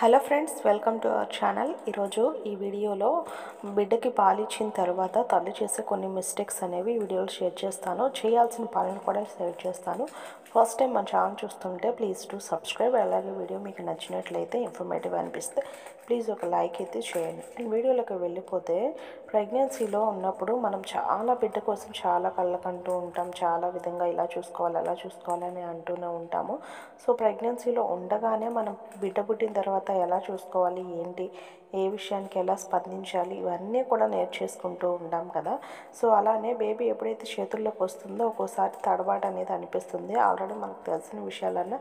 Hello friends, welcome to our channel. ఈరోజు ఈ వీడియోలో బిడ్డకి పాలిచ్చిన తర్వాత తల్లి చేసే కొన్ని మిస్టేక్స్ అనేవి వీడియోలో షేర్ చేస్తాను. చేయాల్సిన పనులు కూడా షేర్ చేస్తాను. ఫస్ట్ టైం మన ఛానల్ చూస్తుంటే ప్లీజ్ టు సబ్స్క్రైబ్. అలాగే వీడియో మీకు నచ్చినట్లయితే, ఇన్ఫర్మేటివ్ అనిపిస్తే ప్లీజ్ ఒక లైక్ అయితే చేయండి. అండ్ వీడియోలోకి వెళ్ళిపోతే, ప్రెగ్నెన్సీలో ఉన్నప్పుడు మనం చాలా బిడ్డ కోసం చాలా కళ్ళకంటూ ఉంటాం. చాలా విధంగా ఇలా చూసుకోవాలి, అలా చూసుకోవాలని అంటూనే ఉంటాము. సో ప్రెగ్నెన్సీలో ఉండగానే మనం బిడ్డ పుట్టిన తర్వాత ఎలా చూసుకోవాలి, ఏంటి, ఏ విషయానికి ఎలా స్పందించాలి, ఇవన్నీ కూడా నేర్చేసుకుంటూ ఉంటాం కదా. సో అలానే బేబీ ఎప్పుడైతే చేతుల్లోకి వస్తుందో ఒక్కోసారి తడబాటు అనేది అనిపిస్తుంది. ఆల్రెడీ మనకు తెలిసిన విషయాలన్నా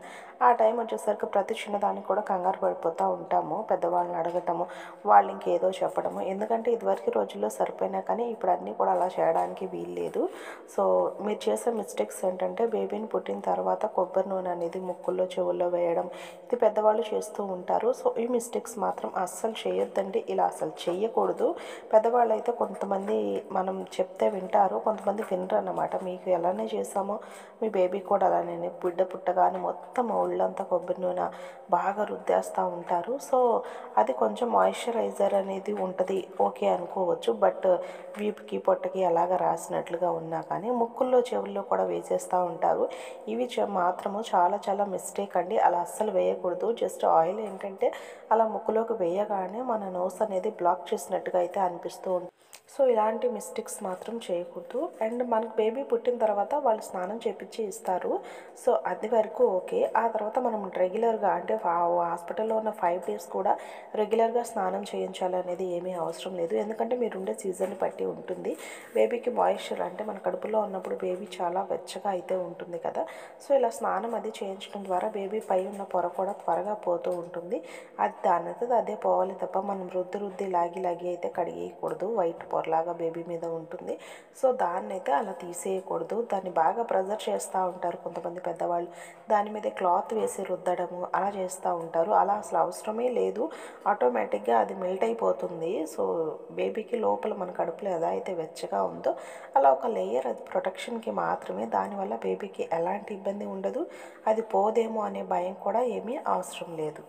ఆ టైం వచ్చేసరికి ప్రతి చిన్నదానికి కూడా కంగారు పడిపోతూ ఉంటాము. పెద్దవాళ్ళని అడగటము, వాళ్ళు ఇంకేదో చెప్పడము. ఎందుకంటే ఇదివరకు రోజుల్లో సరిపోయినా కానీ ఇప్పుడు అన్నీ కూడా అలా చేయడానికి వీల్లేదు. సో మీరు చేసే మిస్టేక్స్ ఏంటంటే, బేబీని పుట్టిన తర్వాత కొబ్బరి నూనె అనేది ముక్కుల్లో చెవుల్లో వేయడం, ఇది పెద్దవాళ్ళు చేస్తూ ఉంటారు. సో ఈ మిస్టేక్స్ మాత్రం అస్సలు చేయొద్దండి. ఇలా అసలు చేయకూడదు. పెద్దవాళ్ళు అయితే కొంతమంది మనం చెప్తే వింటారు, కొంతమంది వినరు అన్నమాట. మీకు ఎలానే చేసామో మీ బేబీ కూడా అలానే బిడ్డ పుట్టగానే మొత్తం ఒళ్ళంతా కొబ్బరి నూనె బాగా రుద్దేస్తూ ఉంటారు. సో అది కొంచెం మాయిశ్చరైజర్ అనేది ఉంటుంది, ఓకే అనుకోవచ్చు. బట్ వీపుకి పొట్టకి అలాగా రాసినట్లుగా ఉన్నా కానీ ముక్కుల్లో చెవుల్లో కూడా వేసేస్తూ ఉంటారు. ఇవి మాత్రము చాలా చాలా మిస్టేక్ అండి. అలా అస్సలు వేయకూడదు. జస్ట్ ఆయిల్ ఏంటంటే అలా ముక్కులోకి వేయగానే మన నోస్ అనేది బ్లాక్ చేసినట్టుగా అయితే అనిపిస్తూ ఉంటుంది. సో ఇలాంటి మిస్టేక్స్ మాత్రం చేయకూడదు. అండ్ మనకు బేబీ పుట్టిన తర్వాత వాళ్ళు స్నానం చేపించి ఇస్తారు. సో అది వరకు ఓకే. ఆ తర్వాత మనం రెగ్యులర్గా అంటే హాస్పిటల్లో ఉన్న 5 days కూడా రెగ్యులర్గా స్నానం చేయించాలనేది ఏమీ అవసరం లేదు. ఎందుకంటే మీరు ఉండే సీజన్ని బట్టి ఉంటుంది. బేబీకి మాయిశ్చర్ అంటే మన కడుపులో ఉన్నప్పుడు బేబీ చాలా వెచ్చగా అయితే ఉంటుంది కదా. సో ఇలా స్నానం అది చేయించడం ద్వారా బేబీ పై ఉన్న పొర కూడా త్వరగా పోతూ ఉంటుంది. అది దానంతట అదే పోవాలి తప్ప మనం రుద్ది లాగి అయితే కడిగేయకూడదు. వైట్ పొరలాగా బేబీ మీద ఉంటుంది. సో దాన్ని అయితే అలా తీసేయకూడదు. దాన్ని బాగా ప్రెజర్ చేస్తూ ఉంటారు కొంతమంది పెద్దవాళ్ళు. దాని మీద క్లాత్ వేసి రుద్దడము అలా చేస్తూ ఉంటారు. అలా అసలు అవసరమే లేదు. ఆటోమేటిక్గా అది మెల్ట్ అయిపోతుంది. సో బేబీకి లోపల మన కడుపులో ఎలా అయితే వెచ్చగా ఉందో అలా ఒక లేయర్, అది ప్రొటెక్షన్కి మాత్రమే. దానివల్ల బేబీకి ఎలాంటి ఇబ్బంది ఉండదు. అది పోదేమో అనే భయం కూడా ఏమీ అవసరం లేదు.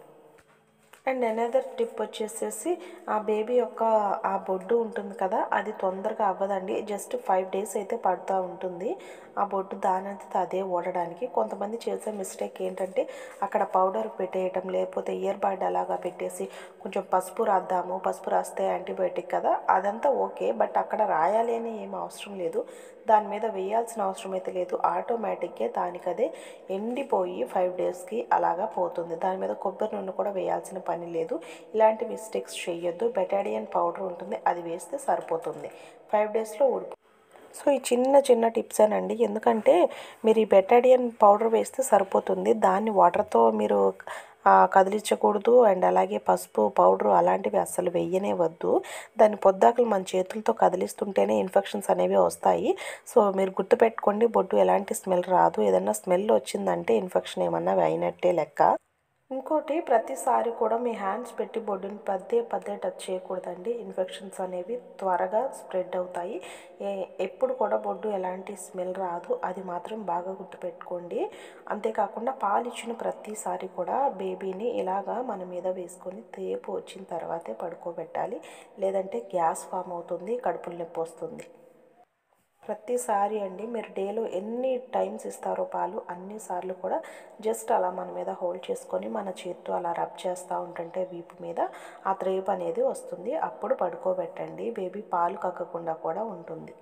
అండ్ అనదర్ టిప్ వచ్చేసేసి, ఆ బేబీ యొక్క ఆ బొడ్డు ఉంటుంది కదా, అది తొందరగా అవ్వదండి. జస్ట్ 5 days అయితే పడుతూ ఉంటుంది ఆ బొడ్డు దానంతట అదే ఓడడానికి. కొంతమంది చేసే మిస్టేక్ ఏంటంటే అక్కడ పౌడర్ పెట్టేయటం, లేకపోతే ఇయర్ బడ్ అలాగా పెట్టేసి కొంచెం పసుపు రాద్దాము, పసుపు రాస్తే యాంటీబయాటిక్ కదా, అదంతా ఓకే. బట్ అక్కడ రాయాలి అని ఏం అవసరం లేదు. దాని మీద వేయాల్సిన అవసరం అయితే లేదు. ఆటోమేటిక్గా దానికదే ఎండిపోయి 5 daysకి అలాగా పోతుంది. దాని మీద కొబ్బరి నూనె కూడా వేయాల్సిన పని లేదు. ఇలాంటి మిస్టేక్స్ చేయొద్దు. బెటాడియన్ పౌడర్ ఉంటుంది, అది వేస్తే సరిపోతుంది. 5 daysలో ఊడిపో. సో ఈ చిన్న టిప్సేనండి. ఎందుకంటే మీరు ఈ బెటాడియన్ పౌడర్ వేస్తే సరిపోతుంది. దాన్ని వాటర్తో మీరు కదిలించకూడదు. అండ్ అలాగే పసుపు పౌడరు అలాంటివి అస్సలు వేయనే వద్దు. దాన్ని పొద్దాకలు మన చేతులతో కదిలిస్తుంటేనే ఇన్ఫెక్షన్స్ అనేవి వస్తాయి. సో మీరు గుర్తుపెట్టుకోండి, బొడ్డు ఎలాంటి స్మెల్ రాదు. ఏదన్నా స్మెల్ వచ్చిందంటే ఇన్ఫెక్షన్ ఏమన్నా అయినట్టే లెక్క. ఇంకోటి, ప్రతిసారి కూడా మీ హ్యాండ్స్ పెట్టి బొడ్డుని పదే టచ్ చేయకూడదండి. ఇన్ఫెక్షన్స్ అనేవి త్వరగా స్ప్రెడ్ అవుతాయి. ఎప్పుడు కూడా బొడ్డు ఎలాంటి స్మెల్ రాదు, అది మాత్రం బాగా గుర్తుపెట్టుకోండి. అంతేకాకుండా పాలిచ్చిన ప్రతిసారి కూడా బేబీని ఇలాగా మన మీద వేసుకొని తేపు వచ్చిన తర్వాతే పడుకోబెట్టాలి. లేదంటే గ్యాస్ ఫామ్ అవుతుంది, కడుపులో నొప్పి వస్తుంది. ప్రతిసారి అండి, మీరు డేలో ఎన్ని టైమ్స్ ఇస్తారో పాలు అన్నిసార్లు కూడా జస్ట్ అలా మన మీద హోల్డ్ చేసుకొని మన చేతితో అలా రబ్ చేస్తూ ఉంటుంటే వీపు మీద ఆ త్రేపు అనేది వస్తుంది. అప్పుడు పడుకోబెట్టండి. బేబీ పాలు కక్కకుండా కూడా ఉంటుంది.